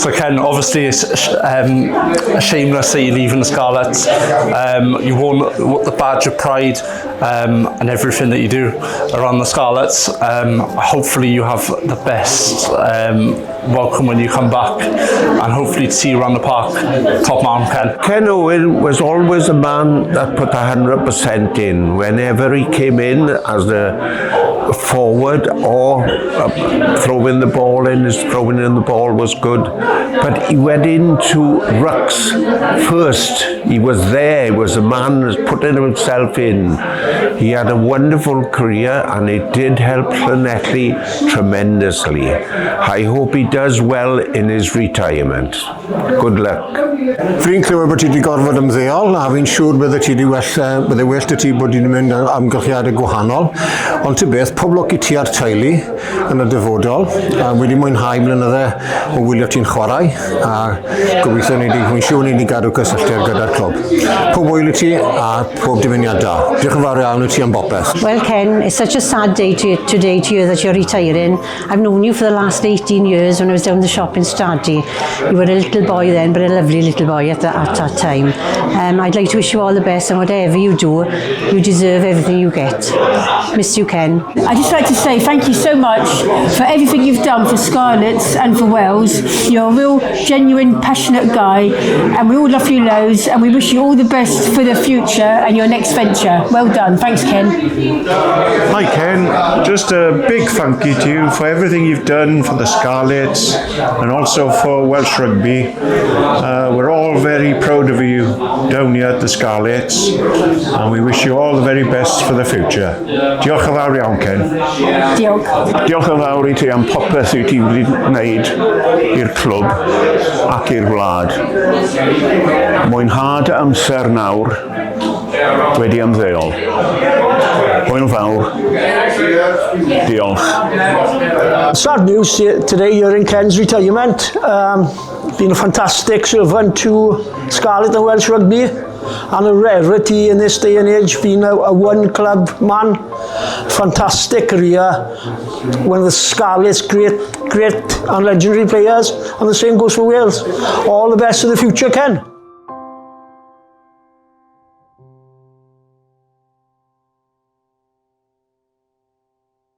So Ken, obviously it's shameless that you're leaving the Scarlets. You won the badge of pride and everything that you do around the Scarlets. Hopefully you have the best welcome when you come back, and hopefully to see you around the park. Top man, Ken. Ken Owens was always a man that put 100% in. Whenever he came in as a forward or throwing the ball in, his throwing in the ball was good. But he went into rucks first. He was there. He was a man who was putting himself in. He had a wonderful career, and it did help Llanelli tremendously. I hope he does well in his retirement. Good luck. Fi'n clywed bod ti wedi gorfod ymddeol, a fi'n siŵr bydde ti wedi bydde well dy ti bod ti'n mynd am amgylchiadau gwahanol. Ond ty beth, pob lwc I ti a'r teulu yn y dyfodol, a wedi mwynhau mlynydde o wylio ti'n chwarae, a gobeithio fi'n siŵr ni wedi gadw cysylltiad gyda'r clwb. Pob wyl I ti a pob dymuniad da. Diolch yn fawr iawn I ti am bopeth. Well, Ken, it's such a sad day today to you that you're retiring. I've known you for the last 18 years when I was down the shop in Stradgy. You were a little boy then, but a lovely little boy at that time. I'd like to wish you all the best, and whatever you do, you deserve everything you get. Miss you, Ken. I'd just like to say thank you so much for everything you've done for Scarlets and for Wales. You're a real, genuine, passionate guy, and we all love you loads, and we wish you all the best for the future and your next venture. Well done. Thanks, Ken. Hi, Ken. Just a big thank you to you for everything you've done for the Scarlets and also for Welsh Rugby. We're all very proud of you down here at the Scarlets, and we wish you all the very best for the future. Diolch yn fawr iawn, Ken. Diolch. Diolch yn fawr I ti am popeth I ti wedi gwneud i'r clwb ac i'r wlad. Mwynhad amser nawr wedi ymddeol. Hwyl fawr. Diolch. Sad news today, you're in Ken's retirement. Been a fantastic servant to Scarlet and Welsh Rugby, and a rarity in this day and age, being a one-club man. Fantastic career, one of the Scarlet's great and legendary players, and the same goes for Wales. All the best for the future, Ken.